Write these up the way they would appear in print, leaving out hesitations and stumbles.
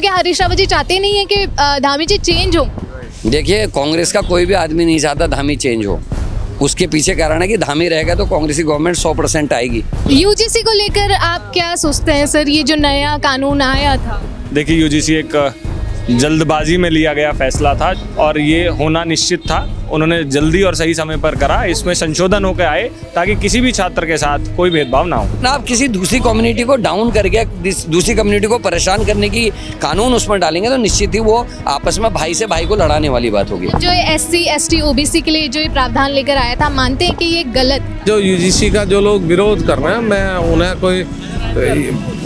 क्या हरीश रावत जी चाहते नहीं है कि धामी जी चेंज हो? देखिए, कांग्रेस का कोई भी आदमी नहीं चाहता धामी चेंज हो। उसके पीछे कारण है कि धामी रहेगा तो कांग्रेसी गवर्नमेंट 100% आएगी। यूजीसी को लेकर आप क्या सोचते हैं सर, ये जो नया कानून आया था? देखिए, यूजीसी एक जल्दबाजी में लिया गया फैसला था और ये होना निश्चित था। उन्होंने जल्दी और सही समय पर करा। इसमें संशोधन होकर आए ताकि किसी भी छात्र के साथ कोई भेदभाव ना हो। आप किसी दूसरी कम्युनिटी को डाउन करके दूसरी कम्युनिटी को परेशान करने की कानून उसमें डालेंगे तो निश्चित ही वो आपस में भाई से भाई को लड़ाने वाली बात होगी। जो SC ST OBC के लिए जो ये प्रावधान लेकर आया था, मानते हैं कि ये गलत? जो यूजीसी का जो लोग विरोध कर रहे हैं, मैं उन्हें कोई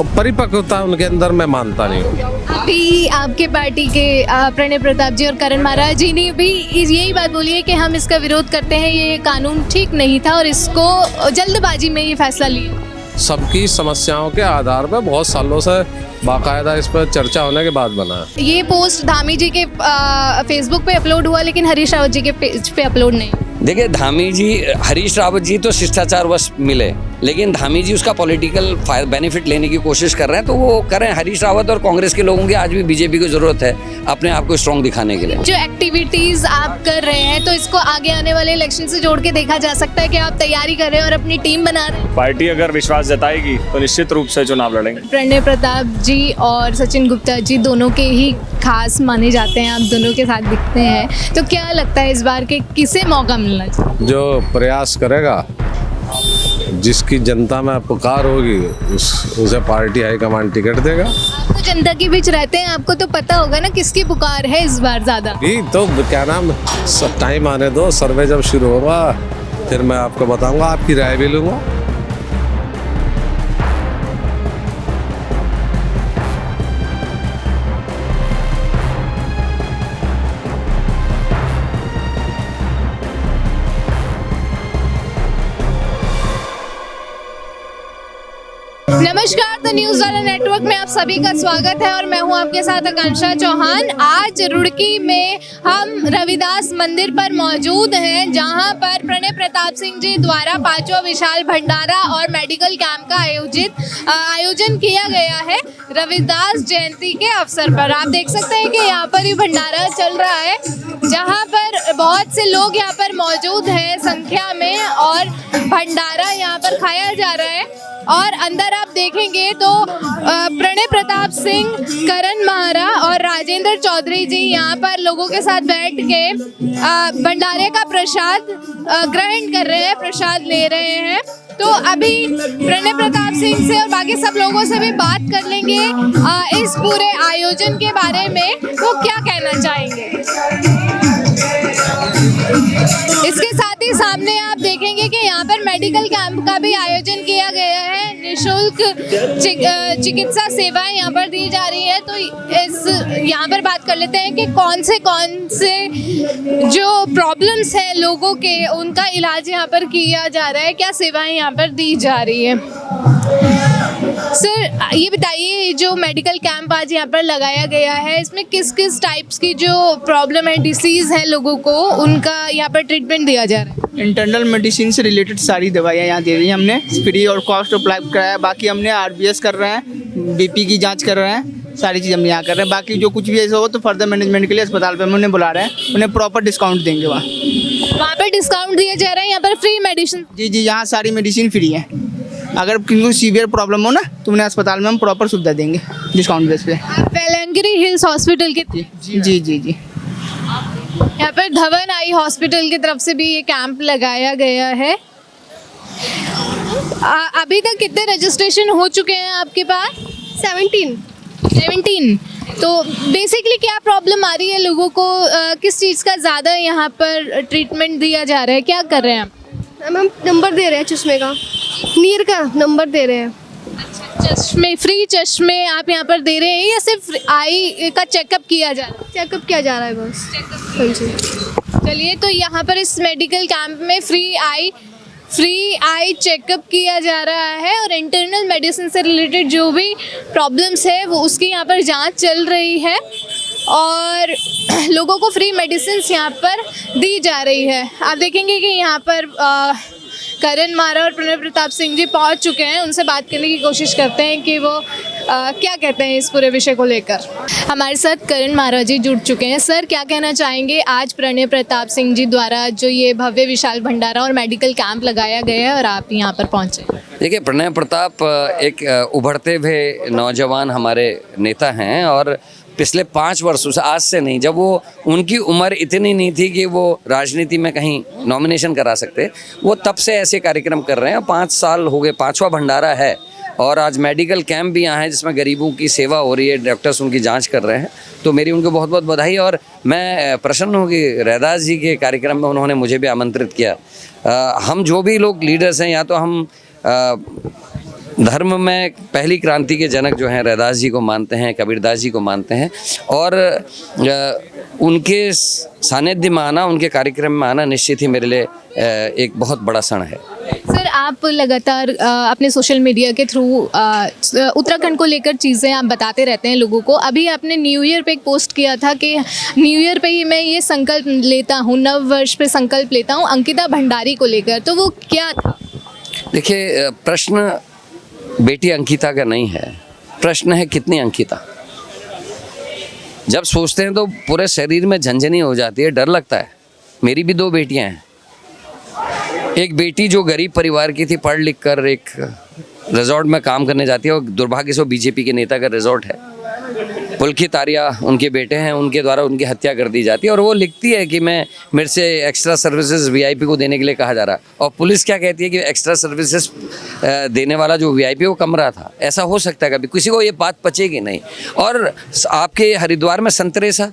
परिपक्वता उनके अंदर मैं मानता नहीं हूँ। अभी आपके पार्टी के प्रणय प्रताप जी और करण महाराज जी ने भी यही बात बोली है कि हम इसका विरोध करते हैं, ये कानून ठीक नहीं था और इसको जल्दबाजी में ये फैसला लिया। सबकी समस्याओं के आधार पर बहुत सालों से बाकायदा इस पर चर्चा होने के बाद बना है। ये पोस्ट धामी जी के फेसबुक पे अपलोड हुआ लेकिन हरीश रावत जी के पेज पे अपलोड नहीं। देखिए, धामी जी, हरीश रावत जी तो शिष्टाचारवश मिले, लेकिन धामी जी उसका पॉलिटिकल बेनिफिट लेने की कोशिश कर रहे हैं, तो वो करें। हरीश रावत और कांग्रेस के लोगों की आज भी बीजेपी को जरूरत है अपने आप को स्ट्रॉन्ग दिखाने के लिए। जो एक्टिविटीज आप कर रहे हैं तो इसको आगे आने वाले इलेक्शन से जोड़ के देखा जा सकता है कि आप तैयारी कर रहे हैं और अपनी टीम बना रहे हैं। पार्टी अगर विश्वास जताएगी तो निश्चित रूप से चुनाव लड़ेंगे। प्रणय प्रताप जी और सचिन गुप्ता जी दोनों के ही खास माने जाते हैं, आप दोनों के साथ दिखते हैं, तो क्या लगता है इस बार के किसे मौका मिलना चाहिए? जो प्रयास करेगा, जिसकी जनता में पुकार होगी, उसे पार्टी हाईकमान टिकट देगा। आपको जनता के बीच रहते हैं, आपको तो पता होगा ना किसकी पुकार है इस बार ज्यादा। तो क्या नाम, टाइम आने दो, सर्वे जब शुरू होगा फिर मैं आपको बताऊंगा, आपकी राय भी लूंगा। नमस्कार, द न्यूज़ वाला नेटवर्क में आप सभी का स्वागत है और मैं हूं आपके साथ आकांक्षा चौहान। आज रुड़की में हम रविदास मंदिर पर मौजूद हैं, जहां पर प्रणय प्रताप सिंह जी द्वारा 5वां विशाल भंडारा और मेडिकल कैंप का आयोजन किया गया है रविदास जयंती के अवसर पर। आप देख सकते हैं कि यहाँ पर ये भंडारा चल रहा है, जहाँ पर बहुत से लोग यहाँ पर मौजूद हैं संख्या में और भंडारा यहाँ पर खाया जा रहा है। और अंदर आप देखेंगे तो प्रणय प्रताप सिंह, करण महारा और राजेंद्र चौधरी जी यहाँ पर लोगों के साथ बैठ के भंडारे का प्रसाद ग्रहण कर रहे हैं, प्रसाद ले रहे हैं। तो अभी प्रणय प्रताप सिंह से और बाकी सब लोगों से भी बात कर लेंगे इस पूरे आयोजन के बारे में, वो क्या कहना चाहेंगे। इसके साथ ही सामने आप देखेंगे कि यहाँ पर मेडिकल कैंप का भी आयोजन किया गया है। निःशुल्क चिकित्सा सेवाएं यहाँ पर दी जा रही है। तो यहाँ पर बात कर लेते हैं कि कौन से जो प्रॉब्लम्स हैं लोगों के, उनका इलाज यहाँ पर किया जा रहा है, क्या सेवाएं यहाँ पर दी जा रही है। सर, ये बताइए, जो मेडिकल कैंप आज यहाँ पर लगाया गया है, इसमें किस किस टाइप्स की जो प्रॉब्लम है, डिसीज़ है लोगों को, उनका यहाँ पर ट्रीटमेंट दिया जा रहा है? इंटरनल मेडिसिन से रिलेटेड सारी दवाइयाँ यहाँ दे रही हैं हमने, फ्री और कॉस्ट अप्लाई कराया। बाकी हमने RBS कर रहे हैं, BP की जाँच कर रहे हैं, सारी चीज़ हम यहाँ कर रहे हैं। बाकी जो कुछ भी ऐसा हो तो फर्दर मैनेजमेंट के लिए अस्पताल पर हम उन्हें बुला रहे हैं, उन्हें प्रॉपर डिस्काउंट देंगे। वहाँ पर डिस्काउंट दिया जा रहा है, यहाँ पर फ्री मेडिसिन? जी, यहाँ सारी मेडिसिन फ्री है। अगर किसी को सीवियर प्रॉब्लम हो ना तो उन्हें अस्पताल में हम प्रॉपर सुविधा देंगे डिस्काउंट बेस पे। वेलंगिरी हिल्स हॉस्पिटल की? जी। यहाँ पर धवन आई हॉस्पिटल की तरफ से भी ये कैंप लगाया गया है। अभी तक कितने रजिस्ट्रेशन हो चुके हैं आपके पास? 17। तो बेसिकली क्या प्रॉब्लम आ रही है लोगों को, किस चीज़ का ज़्यादा यहाँ पर ट्रीटमेंट दिया जा रहा है, क्या कर रहे हैं आप? हम नंबर दे रहे हैं चश्मे का, नीर का नंबर दे रहे हैं। अच्छा, चश्मे, फ्री चश्मे आप यहाँ पर दे रहे हैं या सिर्फ आई का चेकअप किया जा रहा है? चेकअप किया जा रहा है बस। हाँ जी। चलिए, तो यहाँ पर इस मेडिकल कैंप में फ्री आई चेकअप किया जा रहा है और इंटरनल मेडिसिन से रिलेटेड जो भी प्रॉब्लम्स है वो उसकी यहाँ पर जांच चल रही है और लोगों को फ्री मेडिसिन यहाँ पर दी जा रही है। आप देखेंगे कि यहाँ पर करण महारा और प्रणय प्रताप सिंह जी पहुँच चुके हैं, उनसे बात करने की कोशिश करते हैं कि वो क्या कहते हैं इस पूरे विषय को लेकर? हमारे साथ करण महाराज जी जुड़ चुके हैं। सर, क्या कहना चाहेंगे आज प्रणय प्रताप सिंह जी द्वारा जो ये भव्य विशाल भंडारा और मेडिकल कैंप लगाया गया है और आप यहाँ पर पहुँचे? देखिए, प्रणय प्रताप एक उभरते हुए नौजवान हमारे नेता हैं और पिछले 5 वर्षों से, आज से नहीं, जब वो उनकी उम्र इतनी नहीं थी कि वो राजनीति में कहीं नॉमिनेशन करा सकते, वो तब से ऐसे कार्यक्रम कर रहे हैं। 5 साल हो गए, 5वां भंडारा है और आज मेडिकल कैंप भी यहाँ है जिसमें गरीबों की सेवा हो रही है, डॉक्टर्स उनकी जांच कर रहे हैं। तो मेरी उनको बहुत बहुत बधाई और मैं प्रसन्न हूँ कि रैदास जी के कार्यक्रम में उन्होंने मुझे भी आमंत्रित किया। हम जो भी लोग लीडर्स हैं, या तो हम धर्म में पहली क्रांति के जनक जो हैं रैदास जी को मानते हैं, कबीरदास जी को मानते हैं और उनके सानिध्य में आना, उनके कार्यक्रम में आना निश्चित ही मेरे लिए एक बहुत बड़ा क्षण है। सर, आप लगातार अपने सोशल मीडिया के थ्रू उत्तराखंड को लेकर चीज़ें आप बताते रहते हैं लोगों को। अभी आपने न्यू ईयर पे एक पोस्ट किया था कि न्यू ईयर पे ही मैं ये संकल्प लेता हूँ, नव वर्ष पे संकल्प लेता हूँ अंकिता भंडारी को लेकर, तो वो क्या था? देखिए, प्रश्न बेटी अंकिता का नहीं है, प्रश्न है कितनी अंकिता। जब सोचते हैं तो पूरे शरीर में झंझनी हो जाती है, डर लगता है। मेरी भी 2 बेटियां हैं। एक बेटी जो गरीब परिवार की थी, पढ़ लिख कर एक रिजॉर्ट में काम करने जाती है और दुर्भाग्य से बीजेपी के नेता का रिजॉर्ट है। पुलकित आर्या उनके बेटे हैं, उनके द्वारा उनकी हत्या कर दी जाती है और वो लिखती है कि मेरे से एक्स्ट्रा सर्विसेज वीआईपी को देने के लिए कहा जा रहा है और पुलिस क्या कहती है कि एक्स्ट्रा सर्विसेज देने वाला जो वीआईपी वो कमरा था। ऐसा हो सकता है कभी? किसी को ये बात पचेगी नहीं। और आपके हरिद्वार में संतरेसा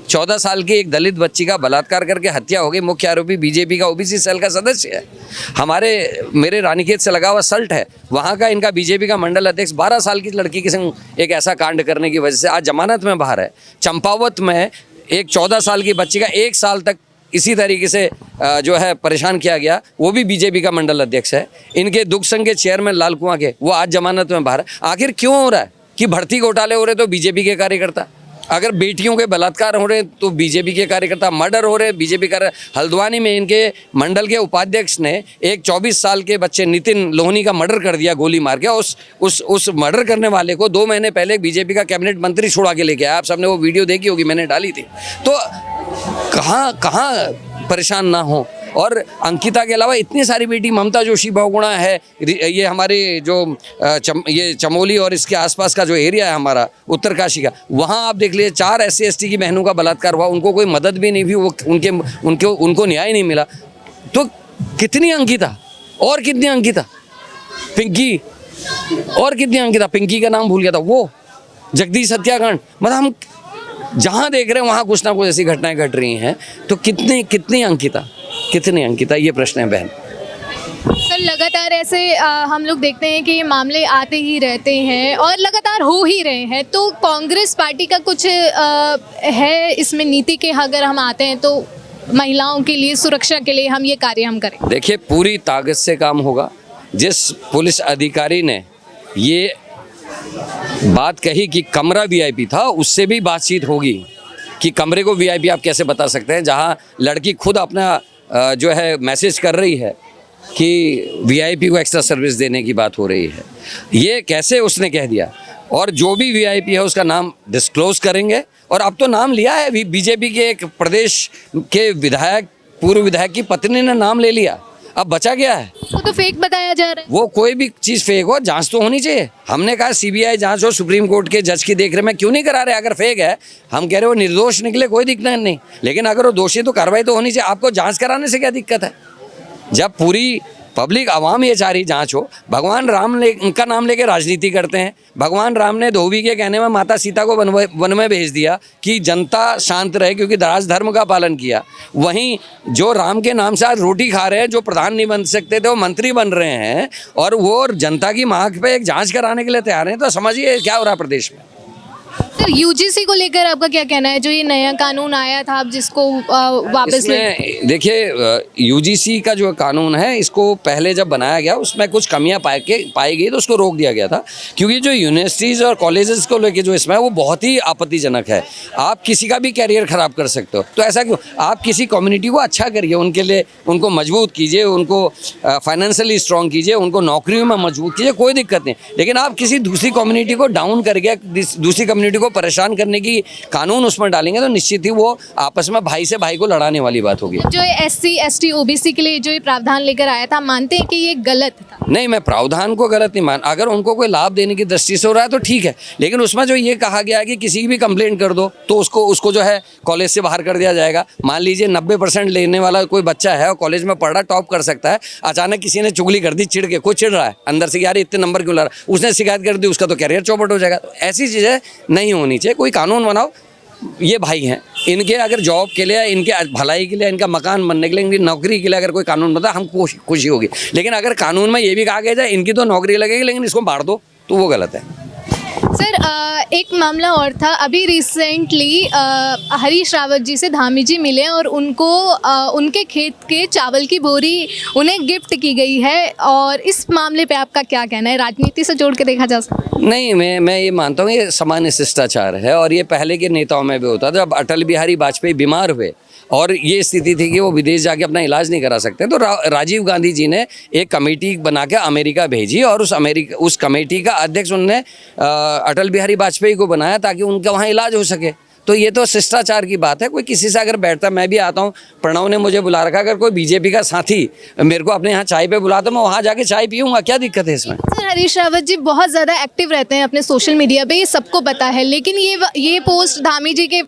14 साल की एक दलित बच्ची का बलात्कार करके हत्या हो गई। मुख्य आरोपी बीजेपी का ओबीसी सेल का सदस्य है। मेरे रानीखेत से लगा हुआ सल्ट है, वहाँ का इनका बीजेपी का मंडल अध्यक्ष 12 साल की लड़की के संग एक ऐसा कांड करने की वजह से आज जमानत में बाहर है। चंपावत में एक 14 साल की बच्ची का 1 साल तक इसी तरीके से जो है परेशान किया गया, वो भी बीजेपी का मंडल अध्यक्ष है। इनके दुख संघ के चेयरमैन लाल कुआं के, वो आज जमानत में बाहर है। आखिर क्यों हो रहा है कि भर्ती घोटाले हो रहे तो बीजेपी के कार्यकर्ता, अगर बेटियों के बलात्कार हो रहे हैं तो बीजेपी के कार्यकर्ता, मर्डर हो रहे हैं बीजेपी का। हल्द्वानी में इनके मंडल के उपाध्यक्ष ने एक 24 साल के बच्चे नितिन लोहनी का मर्डर कर दिया गोली मार के। उस मर्डर करने वाले को 2 महीने पहले बीजेपी का कैबिनेट मंत्री छुड़ा के लेके आया। आप सबने वो वीडियो देखी होगी, मैंने डाली थी। तो कहाँ परेशान ना हो। और अंकिता के अलावा इतनी सारी बेटी, ममता जोशी बहुगुणा है, ये हमारे जो ये चमोली और इसके आसपास का जो एरिया है हमारा उत्तरकाशी का, वहाँ आप देख लीजिए 4 SC/ST की बहनों का बलात्कार हुआ, उनको कोई मदद भी नहीं हुई, वो उनको न्याय नहीं मिला। तो कितनी अंकिता और कितनी अंकिता, पिंकी और कितनी अंकिता, पिंकी का नाम भूल गया था, वो जगदीश हत्याकांड। मतलब हम जहाँ देख रहे हैं वहाँ कुछ ना कुछ ऐसी घटनाएं घट रही हैं। तो कितनी अंकिता, ये प्रश्न है बहन। सर, लगातार ऐसे हम लोग देखते हैं कि ये मामले आते ही रहते हैं और लगातार हो ही रहे हैं। तो कांग्रेस पार्टी का कुछ है इसमें नीति के, अगर हम आते हैं तो महिलाओं के लिए सुरक्षा के लिए हम ये कार्य हम करें? देखिए, पूरी ताकत से काम होगा। जिस पुलिस अधिकारी ने ये बात कही कि कमरा वीआईपी था, उससे भी बातचीत होगी कि कमरे को वीआईपी आप कैसे बता सकते हैं, जहां लड़की खुद अपना जो है मैसेज कर रही है कि वीआईपी को एक्स्ट्रा सर्विस देने की बात हो रही है। ये कैसे उसने कह दिया? और जो भी वीआईपी है उसका नाम डिस्क्लोज करेंगे। और अब तो नाम लिया है, बीजेपी के एक प्रदेश के विधायक, पूर्व विधायक की पत्नी ने नाम ले लिया। अब बचा क्या है? वो तो फेक बताया जा रहा है। वो कोई भी चीज़ फेक हो, जांच तो होनी चाहिए। हमने कहा सीबीआई जांच हो, सुप्रीम कोर्ट के जज की देख रहे में क्यों नहीं करा रहे? अगर फेक है, हम कह रहे हो निर्दोष निकले, कोई दिक्कत नहीं, लेकिन अगर वो दोषी तो कार्रवाई तो होनी चाहिए। आपको जांच कराने से क्या दिक्कत है? जब पूरी पब्लिक आवाम ये चाह रही जांच हो। भगवान राम उनका नाम लेके राजनीति करते हैं। भगवान राम ने धोबी के कहने में माता सीता को वन में भेज दिया कि जनता शांत रहे, क्योंकि राज धर्म का पालन किया। वहीं जो राम के नाम से आज रोटी खा रहे हैं, जो प्रधान नहीं बन सकते थे वो मंत्री बन रहे हैं, और वो जनता की मांग पे एक जांच कराने के लिए तैयार हैं। तो समझिए क्या हो रहा है प्रदेश में। सर यूजीसी को लेकर आपका क्या कहना है, जो ये नया कानून आया था अब जिसको वापस ले इसमें देखिए यूजीसी का जो कानून है इसको पहले जब बनाया गया उसमें कुछ कमियां पाई गई तो उसको रोक दिया गया था, क्योंकि जो यूनिवर्सिटीज़ और कॉलेजेस को लेके जो इसमें है वो बहुत ही आपत्तिजनक है। आप किसी का भी कैरियर ख़राब कर सकते हो, तो ऐसा क्यों? आप किसी कम्युनिटी को अच्छा करिए, उनके लिए उनको मजबूत कीजिए, उनको फाइनेंशियली स्ट्रॉन्ग कीजिए, उनको नौकरियों में मजबूत कीजिए, कोई दिक्कत नहीं। लेकिन आप किसी दूसरी कम्युनिटी को डाउन करके दूसरी कम्युनिटी को परेशान करने की कानून उसमें डालेंगे तो निश्चित ही वो आपस में भाई से भाई को लड़ाने वाली बात होगी। जो SC ST OBC के लिए जो ये प्रावधान लेकर आया था, मानते हैं कि ये गलत था? नहीं, मैं प्रावधान को गलत नहीं मान, अगर उनको कोई लाभ देने की दृष्टि से हो रहा है तो ठीक है, लेकिन उसमें जो ये कहा गया है कि किसी की भी कंप्लेंट कर दो तो उसको जो है कॉलेज से बाहर कर दिया जाएगा। मान लीजिए 90% लेने वाला कोई बच्चा है और कॉलेज में पढ़ रहा, टॉप कर सकता है, अचानक किसी ने चुगली कर दी, चिढ़ के, कोई चिढ़ रहा है अंदर से यार इतने नंबर क्यों ला रहा है, उसने शिकायत कर दी, उसका तो कैरियर चौपट हो जाएगा। तो ऐसी चीज़ें नहीं होनी चाहिए। कोई कानून बनाओ, ये भाई हैं, इनके अगर जॉब के लिए, इनके भलाई के लिए, इनका मकान बनने के लिए, इनकी नौकरी के लिए अगर कोई कानून बता हम खुशी होगी। लेकिन अगर कानून में ये भी कहा गया जाए इनकी तो नौकरी लगेगी लेकिन इसको बांट दो, तो वो गलत है। सर एक मामला और था, अभी रिसेंटली हरीश रावत जी से धामी जी मिले और उनको उनके खेत के चावल की बोरी उन्हें गिफ्ट की गई है, और इस मामले पे आपका क्या कहना है? राजनीति से जोड़ के देखा जा सकता है? नहीं, मैं ये मानता हूँ ये सामान्य शिष्टाचार है और ये पहले के नेताओं में भी होता था। जब अटल बिहारी वाजपेयी बीमार हुए और ये स्थिति थी कि वो विदेश जाके अपना इलाज नहीं करा सकते, तो राजीव गांधी जी ने एक कमेटी बना के अमेरिका भेजी और उस कमेटी का अध्यक्ष उन्होंने अटल बिहारी वाजपेयी को बनाया ताकि उनका वहाँ इलाज हो सके। तो ये तो शिष्टाचार की बात है। कोई किसी से अगर बैठता, मैं भी आता हूँ, प्रणव ने मुझे बुला रखा, अगर कोई बीजेपी का साथी मेरे को अपने यहाँ चाय पे बुलाता, मैं वहाँ जाके चाय पीऊँगा, क्या दिक्कत है इसमें? सर हरीश रावत जी बहुत ज़्यादा एक्टिव रहते हैं अपने सोशल मीडिया पे, ये सबको पता है, लेकिन ये पोस्ट धामी जी के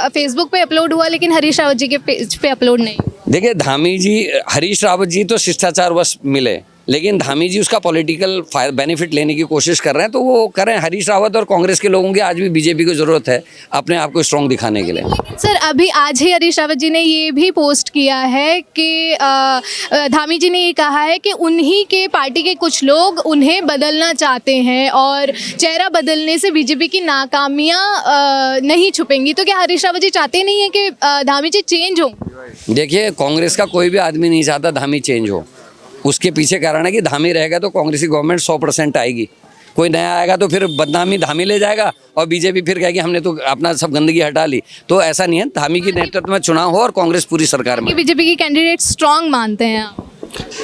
फेसबुक पे अपलोड हुआ लेकिन हरीश रावत जी के पेज पे अपलोड नहीं। देखिए धामी जी, हरीश रावत जी तो शिष्टाचारवश मिले, लेकिन धामी जी उसका पॉलिटिकल बेनिफिट लेने की कोशिश कर रहे हैं, तो वो करें। हरीश रावत और कांग्रेस के लोगों की आज भी बीजेपी को ज़रूरत है अपने आप को स्ट्रॉन्ग दिखाने के लिए। सर अभी आज ही हरीश रावत जी ने ये भी पोस्ट किया है कि धामी जी ने ये कहा है कि उन्हीं के पार्टी के कुछ लोग उन्हें बदलना चाहते हैं और चेहरा बदलने से बीजेपी की नाकामियाँ नहीं छुपेंगी। तो क्या हरीश रावत जी चाहते नहीं है कि धामी जी चेंज हो? देखिए कांग्रेस का कोई भी आदमी नहीं चाहता धामी चेंज हो। उसके पीछे कारण है कि धामी रहेगा तो कांग्रेस की गवर्नमेंट 100% आएगी, कोई नया आएगा तो फिर बदनामी धामी ले जाएगा और बीजेपी फिर कहेगी हमने तो अपना सब गंदगी हटा ली। तो ऐसा नहीं है, धामी की नेतृत्व में चुनाव हो और कांग्रेस पूरी सरकार में। बीजेपी की कैंडिडेट स्ट्रांग मानते हैं आप?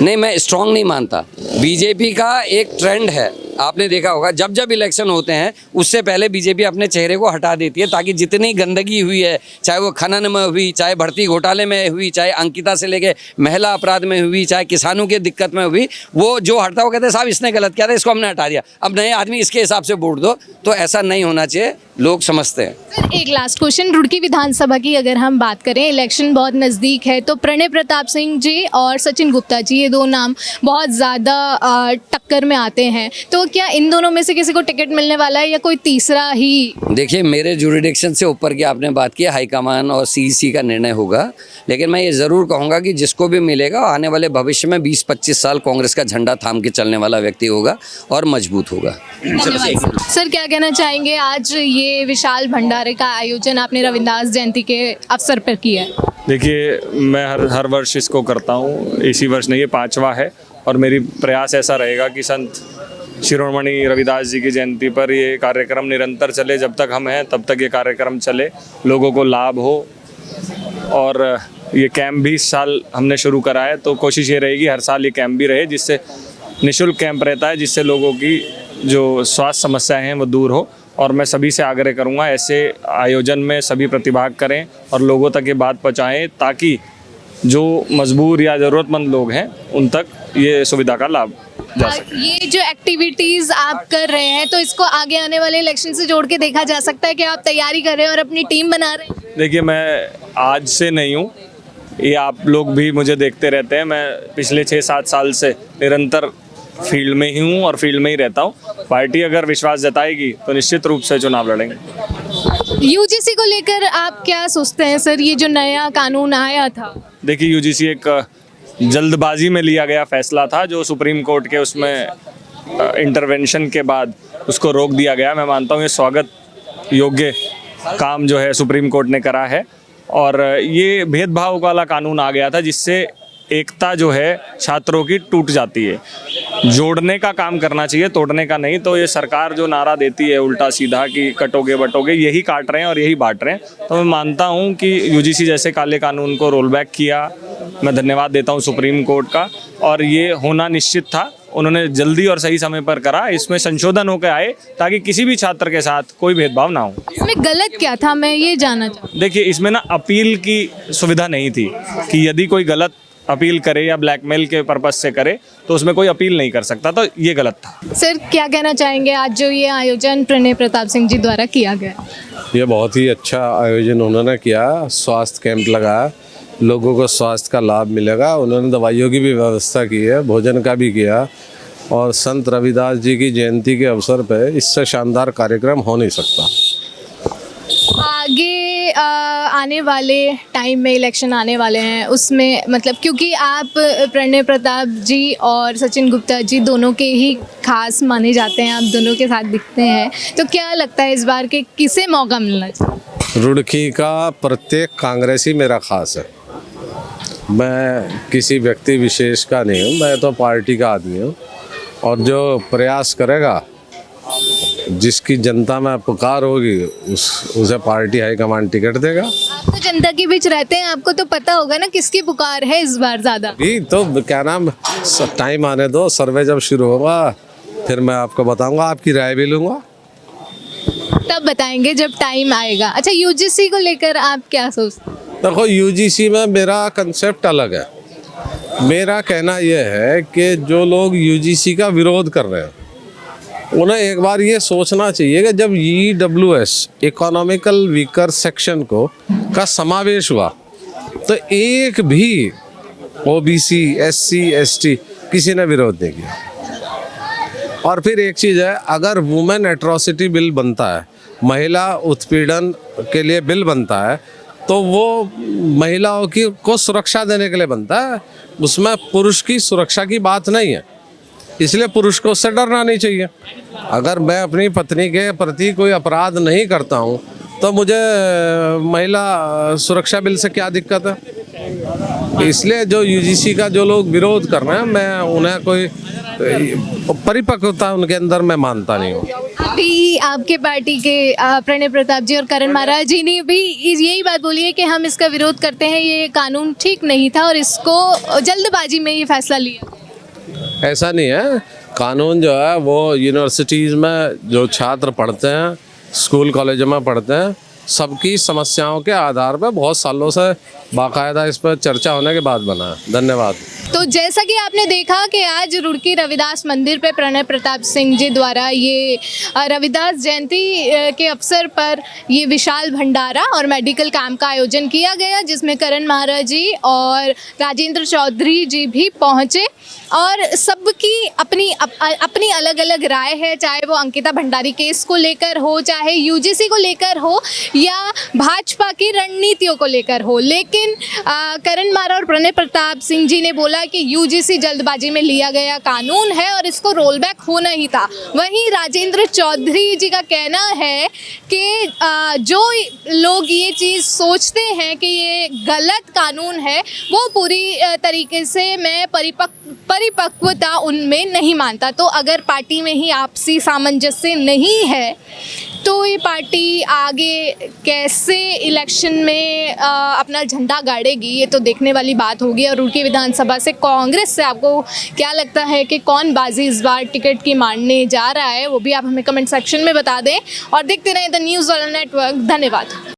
नहीं, मैं स्ट्रांग नहीं मानता। बीजेपी का एक ट्रेंड है, आपने देखा होगा जब जब इलेक्शन होते हैं उससे पहले बीजेपी अपने चेहरे को हटा देती है ताकि जितनी गंदगी हुई है, चाहे वो खनन में हुई, चाहे भर्ती घोटाले में हुई, चाहे अंकिता से लेके महिला अपराध में हुई, चाहे किसानों के दिक्कत में हुई, वो जो हटता वो कहते हैं साहब इसने गलत किया था, इसको हमने हटा दिया, अब नए आदमी इसके हिसाब से वोट दो। तो ऐसा नहीं होना चाहिए, लोग समझते हैं। सर एक लास्ट क्वेश्चन, रुड़की विधानसभा की अगर हम बात करें, इलेक्शन बहुत नज़दीक है, तो प्रणय प्रताप सिंह जी और सचिन गुप्ता जी, ये दो नाम बहुत ज़्यादा टक्कर में आते हैं, तो क्या इन दोनों में से किसी को टिकट मिलने वाला है या कोई तीसरा ही? देखिए मेरे जुरिडिक्शन से ऊपर की आपने बात की, हाईकमान और CEC का निर्णय होगा, लेकिन मैं ये ज़रूर कहूँगा कि जिसको भी मिलेगा आने वाले भविष्य में 20-25 साल कांग्रेस का झंडा थाम के चलने वाला व्यक्ति होगा और मजबूत होगा। सर क्या कहना चाहेंगे, आज ये विशाल भंडारे का आयोजन आपने रविदास जयंती के अवसर पर किया है? देखिए मैं हर वर्ष इसको करता हूँ, इसी वर्ष नहीं, ये 5वां है और मेरी प्रयास ऐसा रहेगा कि संत शिरोमणि रविदास जी की जयंती पर ये कार्यक्रम निरंतर चले, जब तक हम हैं तब तक ये कार्यक्रम चले, लोगों को लाभ हो। और ये कैंप भी इस साल हमने शुरू करा है, तो कोशिश ये रहेगी हर साल ये कैंप भी रहे, जिससे निःशुल्क कैंप रहता है, जिससे लोगों की जो स्वास्थ्य समस्याएं हैं वो दूर हो। और मैं सभी से आग्रह करूंगा ऐसे आयोजन में सभी प्रतिभाग करें और लोगों तक ये बात पहुंचाएं ताकि जो मजबूर या ज़रूरतमंद लोग हैं उन तक ये सुविधा का लाभ जा सके। ये जो एक्टिविटीज़ आप कर रहे हैं, तो इसको आगे आने वाले इलेक्शन से जोड़ के देखा जा सकता है कि आप तैयारी कर रहे हैं और अपनी टीम बना रहे हैं? देखिए मैं आज से नहीं हूँ, ये आप लोग भी मुझे देखते रहते हैं, मैं पिछले 6-7 साल से निरंतर फील्ड में ही हूँ और फील्ड में ही रहता हूँ। पार्टी अगर विश्वास जताएगी तो निश्चित रूप से चुनाव लड़ेंगे। यूजीसी को लेकर आप क्या सोचते हैं सर, ये जो नया कानून आया था? देखिए यूजीसी एक जल्दबाजी में लिया गया फैसला था, जो सुप्रीम कोर्ट के उसमें इंटरवेंशन के बाद उसको रोक दिया गया। मैं मानता हूँ ये स्वागत योग्य काम जो है सुप्रीम कोर्ट ने करा है। और ये भेदभाव वाला कानून आ गया था जिससे एकता जो है छात्रों की टूट जाती है। जोड़ने का काम करना चाहिए, तोड़ने का नहीं। तो ये सरकार जो नारा देती है उल्टा सीधा कि कटोगे बटोगे, यही काट रहे हैं और यही बांट रहे हैं। तो मैं मानता हूँ कि यूजीसी जैसे काले कानून को रोल बैक किया, मैं धन्यवाद देता हूँ सुप्रीम कोर्ट का। और ये होना निश्चित था, उन्होंने जल्दी और सही समय पर करा। इसमें संशोधन होकर आए ताकि किसी भी छात्र के साथ कोई भेदभाव ना हो। इसमें गलत क्या था, मैं ये जानना चाहूँ। देखिए, इसमें ना अपील की सुविधा नहीं थी कि यदि कोई गलत अपील करे या ब्लैकमेल के पर्पज से करे तो उसमें कोई अपील नहीं कर सकता, तो ये गलत था। सर, क्या कहना चाहेंगे आज जो ये आयोजन प्रणय प्रताप सिंह जी द्वारा किया गया? ये बहुत ही अच्छा आयोजन उन्होंने किया। स्वास्थ्य कैंप लगाया, लोगों को स्वास्थ्य का लाभ मिलेगा। उन्होंने दवाइयों की भी व्यवस्था की है, भोजन का भी किया। और संत रविदास जी की जयंती के अवसर पर इससे शानदार कार्यक्रम हो नहीं सकता। आगे आने वाले टाइम में इलेक्शन आने वाले हैं, उसमें मतलब क्योंकि आप प्रणय प्रताप जी और सचिन गुप्ता जी दोनों के ही खास माने जाते हैं, आप दोनों के साथ दिखते हैं, तो क्या लगता है इस बार के किसे मौका मिलना चाहिए? रुड़की का प्रत्येक कांग्रेसी मेरा खास है। मैं किसी व्यक्ति विशेष का नहीं हूँ, मैं तो पार्टी का आदमी हूँ। और जो प्रयास करेगा, जिसकी जनता में पुकार होगी, उसे पार्टी हाईकमान टिकट देगा। आप तो जनता के बीच रहते हैं, आपको तो पता होगा ना किसकी पुकार है इस बार ज़्यादा। भी तो क्या नाम, टाइम आने दो, सर्वे जब शुरू होगा फिर मैं आपको बताऊंगा, आपकी राय भी लूँगा। तब बताएंगे जब टाइम आएगा। अच्छा, यूजीसी को लेकर आप क्या सोचते हैं? देखो, यूजीसी में मेरा कंसेप्ट अलग है। मेरा कहना यह है कि जो लोग यूजीसी का विरोध कर रहे हैं उन्हें एक बार ये सोचना चाहिए कि जब EWS इकोनॉमिकल वीकर सेक्शन का समावेश हुआ तो एक भी OBC, SC, ST किसी ने विरोध नहीं किया। और फिर एक चीज़ है, अगर वुमेन एट्रोसिटी बिल बनता है, महिला उत्पीड़न के लिए बिल बनता है, तो वो महिलाओं को सुरक्षा देने के लिए बनता है। उसमें पुरुष की सुरक्षा की बात नहीं है, इसलिए पुरुष को उससे डरना नहीं चाहिए। अगर मैं अपनी पत्नी के प्रति कोई अपराध नहीं करता हूँ तो मुझे महिला सुरक्षा बिल से क्या दिक्कत है? इसलिए जो यूजीसी का जो लोग विरोध कर रहे हैं, मैं उन्हें कोई परिपक्वता उनके अंदर मैं मानता नहीं हूँ। अभी आपके पार्टी के प्रणय प्रताप जी और करण महाराज जी ने भी यही बात बोली है कि हम इसका विरोध करते हैं, ये कानून ठीक नहीं था और इसको जल्दबाजी में ये फैसला लिया। ऐसा नहीं है, कानून जो है वो यूनिवर्सिटीज़ में जो छात्र पढ़ते हैं, स्कूल कॉलेजों में पढ़ते हैं, सबकी समस्याओं के आधार पर बहुत सालों से बाकायदा इस पर चर्चा होने के बाद बना है। धन्यवाद। तो जैसा कि आपने देखा कि आज रुड़की रविदास मंदिर पे प्रणय प्रताप सिंह जी द्वारा ये रविदास जयंती के अवसर पर ये विशाल भंडारा और मेडिकल कैंप का आयोजन किया गया, जिसमें करण महाराज जी और राजेंद्र चौधरी जी भी पहुंचे। और सबकी अपनी अलग अलग राय है, चाहे वो अंकिता भंडारी केस को लेकर हो, चाहे यूजीसी को लेकर हो या भाजपा की रणनीतियों को लेकर हो। लेकिन करण महाराज और प्रणय प्रताप सिंह जी ने बोला कि यूजीसी जल्दबाजी में लिया गया कानून है और इसको रोल बैक होना ही था। वहीं राजेंद्र चौधरी जी का कहना है कि जो लोग ये चीज़ सोचते हैं कि ये गलत कानून है, वो पूरी तरीके से मैं परिपक्वता उनमें नहीं मानता। तो अगर पार्टी में ही आपसी सामंजस्य नहीं है तो ये पार्टी आगे कैसे इलेक्शन में अपना झंडा गाड़ेगी, ये तो देखने वाली बात होगी। और रुड़की विधानसभा से कांग्रेस से आपको क्या लगता है कि कौन बाजी इस बार टिकट की मारने जा रहा है, वो भी आप हमें कमेंट सेक्शन में बता दें। और देखते रहें द न्यूज़ वाला नेटवर्क। धन्यवाद।